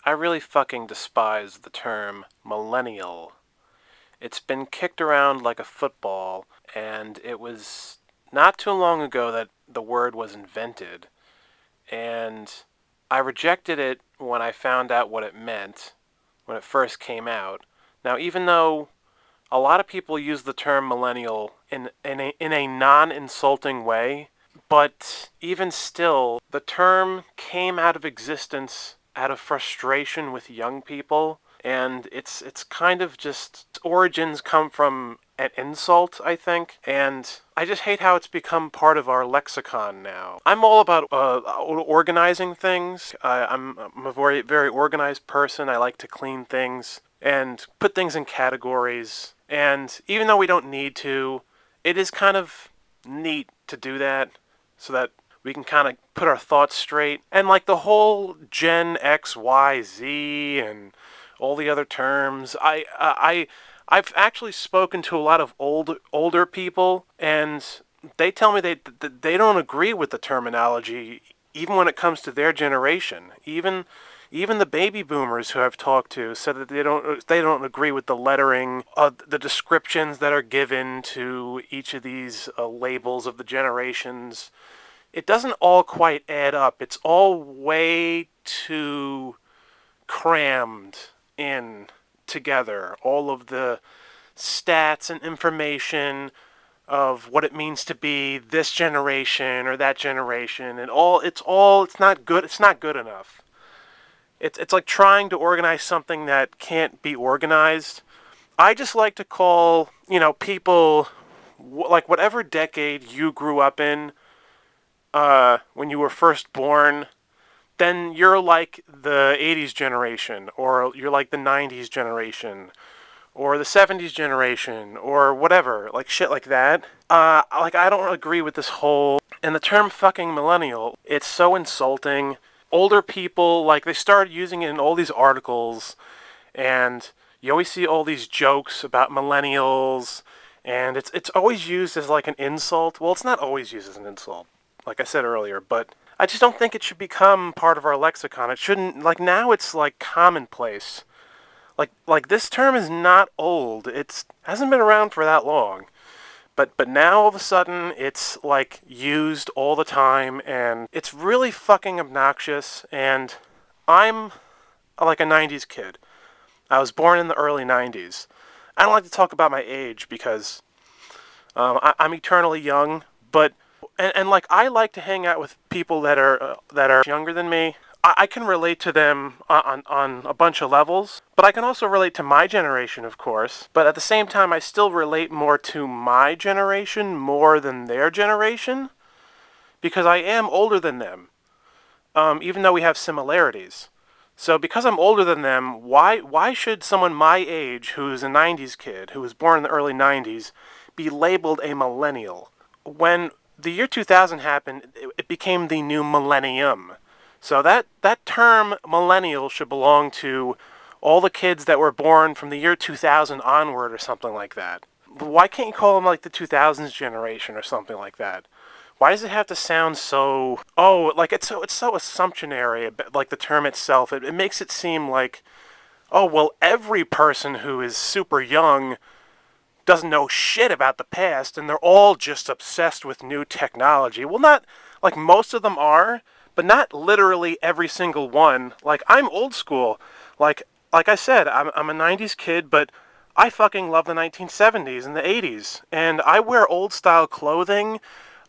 I really fucking despise the term millennial. It's been kicked around like a football, and it was not too long ago that the word was invented. And I rejected it when I found out what it meant when it first came out. Now, even though a lot of people use the term millennial in a non-insulting way, but even still, the term came out of existence out of frustration with young people, and it's kind of just origins come from an insult, I think, and I just hate how it's become part of our lexicon now. I'm all about organizing things. I'm a very organized person. I like to clean things and put things in categories. And even though we don't need to, it is kind of neat to do that so that we can kind of put our thoughts straight. And like the whole Gen X, Y, Z, and all the other terms, I've actually spoken to a lot of older people, and they tell me they don't agree with the terminology, even when it comes to their generation. Even the baby boomers who I've talked to said that they don't agree with the lettering, the descriptions that are given to each of these labels of the generations. It doesn't all quite add up. It's all way too crammed in together. All of the stats and information of what it means to be this generation or that generation, and it's not good. It's not good enough. It's like trying to organize something that can't be organized. I just like to call, people, like whatever decade you grew up in, when you were first born, then you're like the 80s generation, or you're like the 90s generation, or the 70s generation, or whatever, like shit like that. Like I don't agree with this whole, and the term fucking millennial, it's so insulting. Older people, like, they started using it in all these articles, and you always see all these jokes about millennials, and it's always used as like an insult. Well, it's not always used as an insult, like I said earlier, but I just don't think it should become part of our lexicon. It shouldn't, like, now it's like commonplace. Like this term is not old. It's hasn't been around for that long. But now all of a sudden it's like used all the time, and it's really fucking obnoxious. And I'm like a 90s kid. I was born in the early 90s. I don't like to talk about my age because I'm eternally young, but and like I like to hang out with people that are younger than me. I can relate to them on a bunch of levels, but I can also relate to my generation, of course. But at the same time, I still relate more to my generation more than their generation, because I am older than them, even though we have similarities. So because I'm older than them, why should someone my age, who's a 90s kid, who was born in the early 90s, be labeled a millennial? When the year 2000 happened, it became the new millennium. So that term millennial should belong to all the kids that were born from the year 2000 onward or something like that. Why can't you call them like the 2000s generation or something like that? Why does it have to sound so, like it's so assumptionary, like the term itself. It makes it seem like, oh, well, every person who is super young doesn't know shit about the past, and they're all just obsessed with new technology. Well, not, like, most of them are, but not literally every single one. Like, I'm old school. Like I said, I'm a 90s kid, but I fucking love the 1970s and the 80s, and I wear old style clothing.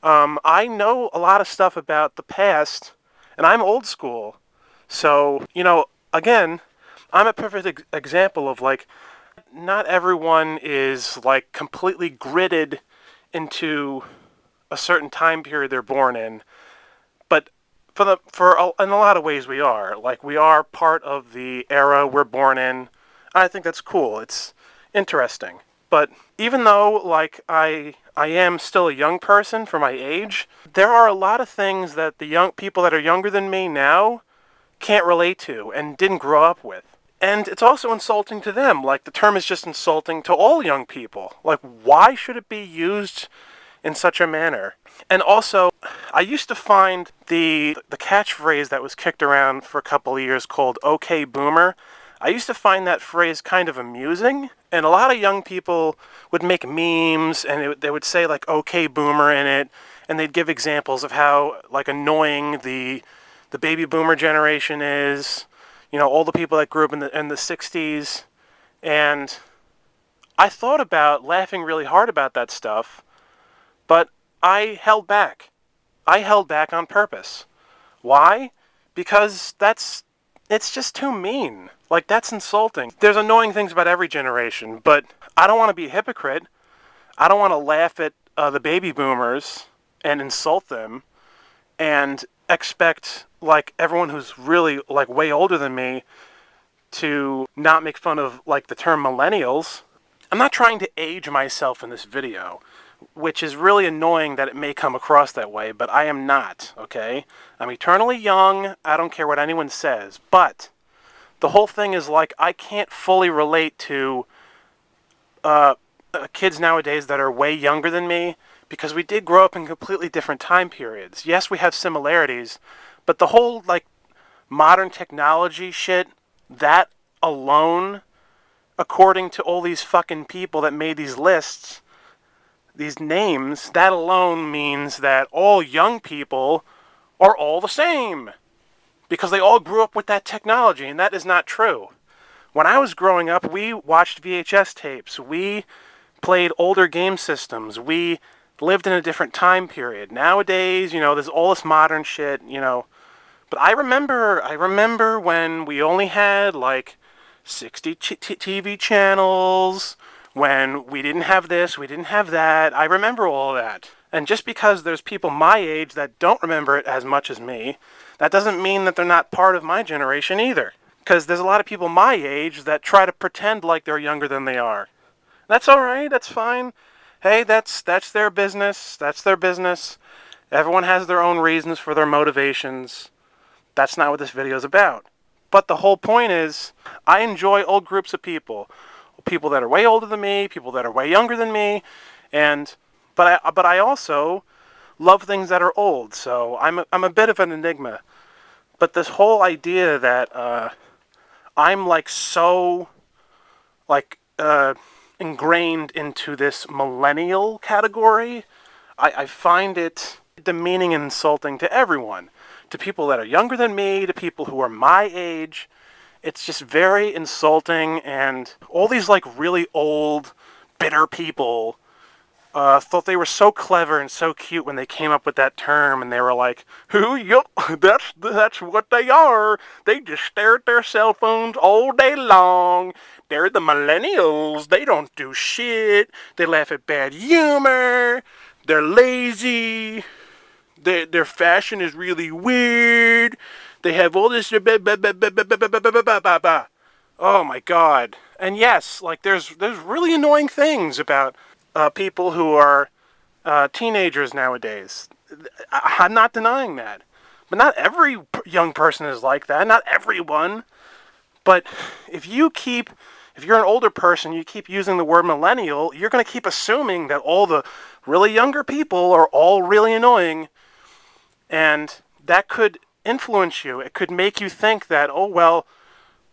I know a lot of stuff about the past, and I'm old school. So, again, I'm a perfect example of, like, not everyone is like completely gridded into a certain time period they're born in, but in a lot of ways we are. Like, we are part of the era we're born in. I think that's cool. It's interesting. But even though, like, I am still a young person for my age, there are a lot of things that the young people that are younger than me now can't relate to and didn't grow up with. And it's also insulting to them. Like, the term is just insulting to all young people. Like, why should it be used in such a manner? And also, I used to find the catchphrase that was kicked around for a couple of years called "Okay Boomer." I used to find that phrase kind of amusing, and a lot of young people would make memes, and they would say like "Okay Boomer" in it, and they'd give examples of how like annoying the baby boomer generation is. You know, all the people that grew up in the '60s, and I thought about laughing really hard about that stuff, but I held back. I held back on purpose. Why? Because it's just too mean. Like, that's insulting. There's annoying things about every generation, but I don't want to be a hypocrite. I don't want to laugh at the baby boomers and insult them and expect, like, everyone who's really, like, way older than me to not make fun of, like, the term millennials. I'm not trying to age myself in this video, which is really annoying that it may come across that way, but I am not, okay? I'm eternally young. I don't care what anyone says. But the whole thing is like I can't fully relate to kids nowadays that are way younger than me because we did grow up in completely different time periods. Yes, we have similarities, but the whole like modern technology shit, that alone, according to all these fucking people that made these lists, these names, that alone means that all young people are all the same because they all grew up with that technology, and that is not true. When I was growing up, we watched VHS tapes. We played older game systems. We lived in a different time period. Nowadays, you know, there's all this modern shit, you know. But I remember when we only had like 60 TV channels, when we didn't have this, we didn't have that. I remember all that. And just because there's people my age that don't remember it as much as me, that doesn't mean that they're not part of my generation either. Because there's a lot of people my age that try to pretend like they're younger than they are. That's all right. That's fine. Hey, that's their business. That's their business. Everyone has their own reasons for their motivations. That's not what this video is about. But the whole point is, I enjoy old groups of people. People that are way older than me, people that are way younger than me, but I also love things that are old. So I'm a bit of an enigma. But this whole idea that I'm like so like ingrained into this millennial category, I find it demeaning and insulting to everyone. To people that are younger than me, to people who are my age. It's just very insulting, and all these like really old, bitter people thought they were so clever and so cute when they came up with that term, and they were like, "Who? Yup, that's what they are. They just stare at their cell phones all day long. They're the millennials. They don't do shit. They laugh at bad humor. They're lazy. Their fashion is really weird. They have all this. Oh my god! And yes, like there's really annoying things about people who are teenagers nowadays. I'm not denying that, but not every young person is like that. Not everyone. But if you're an older person, you keep using the word millennial, you're going to keep assuming that all the really younger people are all really annoying. And that could influence you. It could make you think that, oh, well,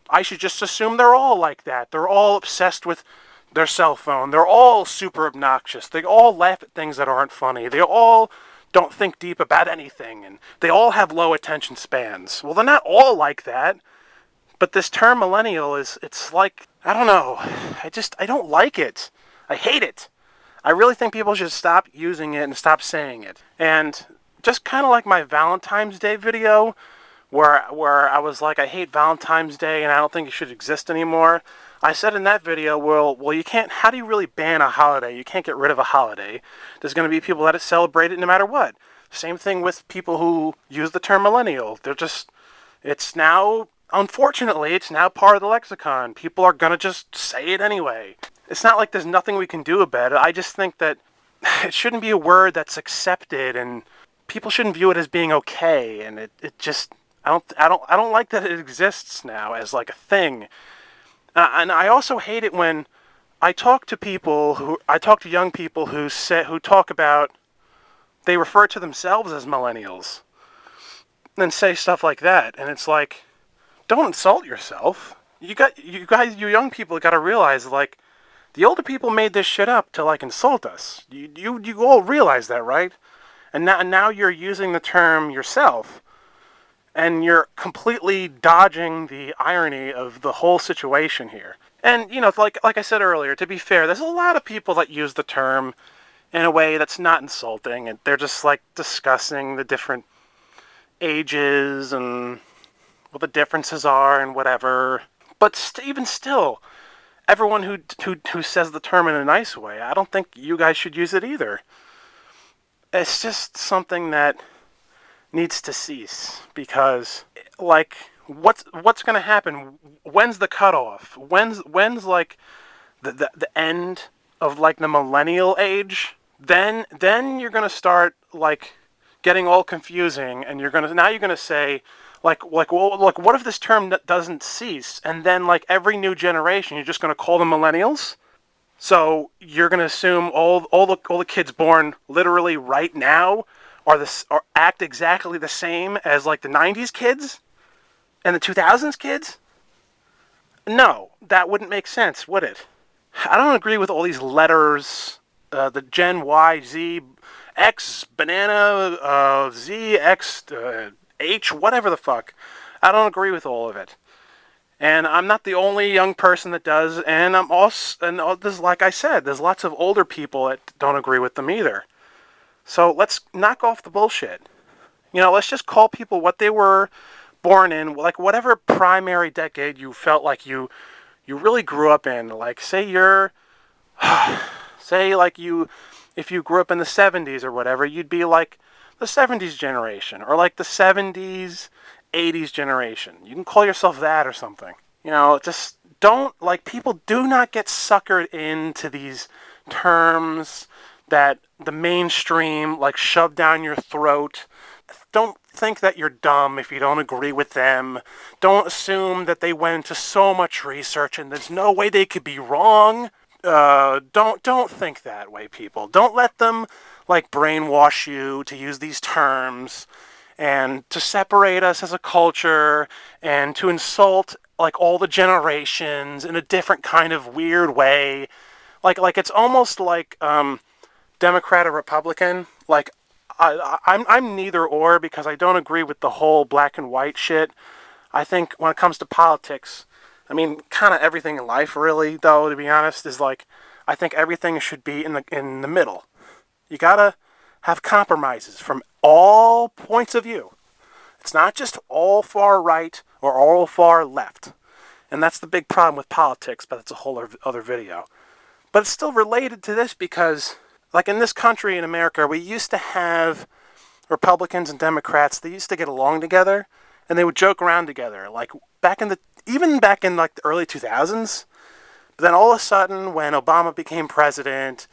I should just assume they're all like that. They're all obsessed with their cell phone. They're all super obnoxious. They all laugh at things that aren't funny. They all don't think deep about anything. And they all have low attention spans. Well, they're not all like that. But this term millennial it's like, I don't know. I don't like it. I hate it. I really think people should stop using it and stop saying it. And just kind of like my Valentine's Day video, where I was like, I hate Valentine's Day and I don't think it should exist anymore. I said in that video, well, you can't. How do you really ban a holiday? You can't get rid of a holiday. There's going to be people that celebrate it no matter what. Same thing with people who use the term millennial. It's now, unfortunately, it's now part of the lexicon. People are going to just say it anyway. It's not like there's nothing we can do about it. I just think that it shouldn't be a word that's accepted, and people shouldn't view it as being okay. And it just, I don't like that it exists now as like a thing. And I also hate it when I talk to young people who talk about they refer to themselves as millennials and say stuff like that. And it's like, don't insult yourself. You young people got to realize, like, the older people made this shit up to, like, insult us. You all realize that, right? And now you're using the term yourself, and you're completely dodging the irony of the whole situation here. And, like I said earlier, to be fair, there's a lot of people that use the term in a way that's not insulting, and they're just, like, discussing the different ages and what the differences are and whatever. But even still, everyone who says the term in a nice way, I don't think you guys should use it either. It's just something that needs to cease, because, like, what's going to happen? When's the cutoff? When's like the end of, like, the millennial age? Then you're going to start, like, getting all confusing, and you're going to say, what if this term doesn't cease, and then, like, every new generation you're just going to call them millennials? So you're going to assume all the kids born literally right now are act exactly the same as, like, the 90s kids and the 2000s kids? No, that wouldn't make sense, would it? I don't agree with all these letters, the Gen Y, Z, X, banana, Z, X, H, whatever the fuck. I don't agree with all of it. And I'm not the only young person that does, and I'm also, and there's, like I said, there's lots of older people that don't agree with them either. So let's knock off the bullshit. Let's just call people what they were born in, like, whatever primary decade you felt like you really grew up in. Like, if you grew up in the 70s or whatever, you'd be like the 70s generation, or like the 70s, 80s generation. You can call yourself that or something. Just don't, like, people do not get suckered into these terms that the mainstream, like, shove down your throat. Don't think that you're dumb if you don't agree with them. Don't assume that they went into so much research and there's no way they could be wrong. Don't think that way, people. Don't let them, like, brainwash you to use these terms and to separate us as a culture and to insult, like, all the generations in a different kind of weird way. Like it's almost like Democrat or Republican. Like, I'm neither or, because I don't agree with the whole black and white shit. I think when it comes to politics, I mean, kind of everything in life, really, though, to be honest, is like, I think everything should be in the middle. You gotta have compromises from all points of view. It's not just all far right or all far left. And that's the big problem with politics, but that's a whole other video. But it's still related to this, because, like, in this country, in America, we used to have Republicans and Democrats. They used to get along together, and they would joke around together. Like, even back in, like, the early 2000s. But then all of a sudden, when Obama became president,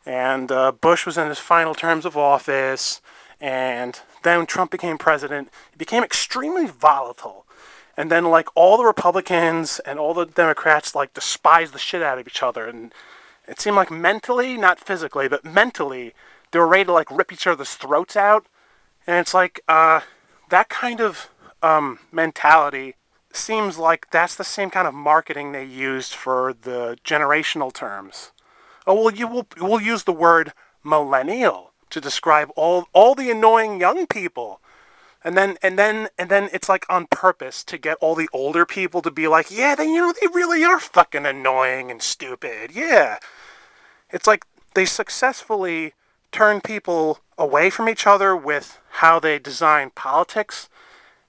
and Bush was in his final terms of office, and then when Trump became president, it became extremely volatile. And then, like, all the Republicans and all the Democrats, like, despised the shit out of each other. And it seemed like mentally, not physically, but mentally, they were ready to, like, rip each other's throats out. And it's like, that kind of mentality seems like that's the same kind of marketing they used for the generational terms. Oh, well, we'll use the word millennial to describe all the annoying young people. And then it's, like, on purpose to get all the older people to be like, yeah, they really are fucking annoying and stupid. Yeah. It's like they successfully turn people away from each other with how they design politics.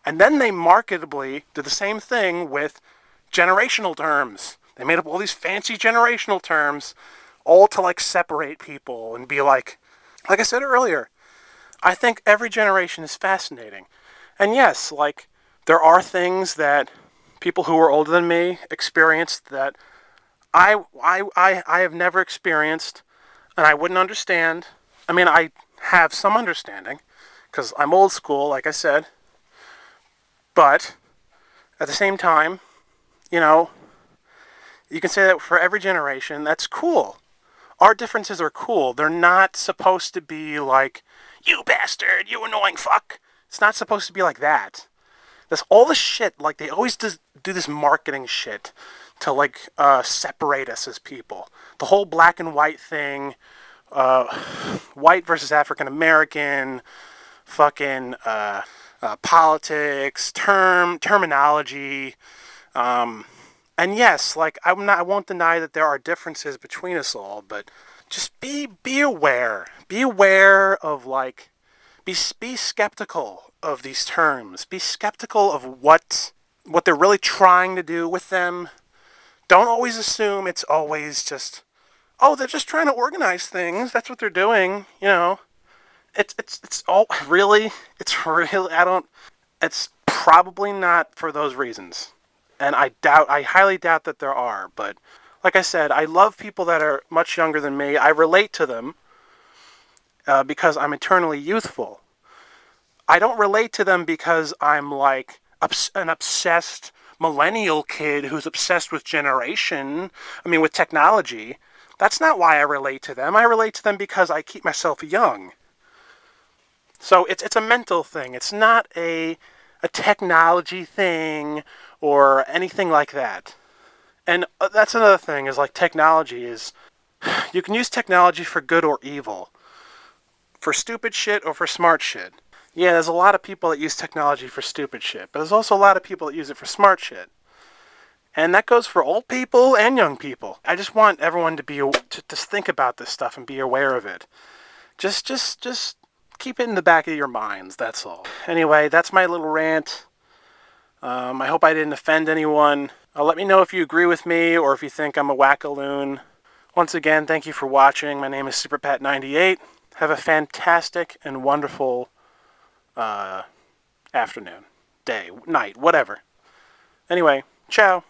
And then they marketably did the same thing with generational terms. They made up all these fancy generational terms, all to, like, separate people and be like I said earlier, I think every generation is fascinating. And yes, like, there are things that people who are older than me experienced that I have never experienced, and I wouldn't understand. I mean, I have some understanding, because I'm old school, like I said. But at the same time, you can say that for every generation. That's cool. Our differences are cool. They're not supposed to be like You bastard, you annoying fuck. It's not supposed to be like that. That's all the shit, like, they always do this marketing shit to, like, separate us as people. The whole black and white thing, white versus African American, fucking, politics, terminology, and yes, like, I won't deny that there are differences between us all, but just be aware. Be aware of, like, be skeptical of these terms. Be skeptical of what they're really trying to do with them. Don't always assume it's always just, oh, they're just trying to organize things. That's what they're doing. You know, it's all really. It's really. I don't. It's probably not for those reasons, and I highly doubt that there are. But like I said, I love people that are much younger than me. I relate to them because I'm eternally youthful. I don't relate to them because I'm like an obsessed millennial kid who's obsessed with with technology. That's not why I relate to them. I relate to them because I keep myself young. So it's a mental thing. It's not a technology thing or anything like that. And that's another thing is like technology is you can use technology for good or evil, for stupid shit or for smart shit. Yeah, there's a lot of people that use technology for stupid shit, but there's also a lot of people that use it for smart shit. And that goes for old people and young people. I just want everyone to think about this stuff and be aware of it. Just keep it in the back of your minds, that's all. Anyway, that's my little rant. I hope I didn't offend anyone. Let me know if you agree with me or if you think I'm a wackaloon. Once again, thank you for watching. My name is SuperPat98. Have a fantastic and wonderful afternoon, day, night, whatever. Anyway, ciao.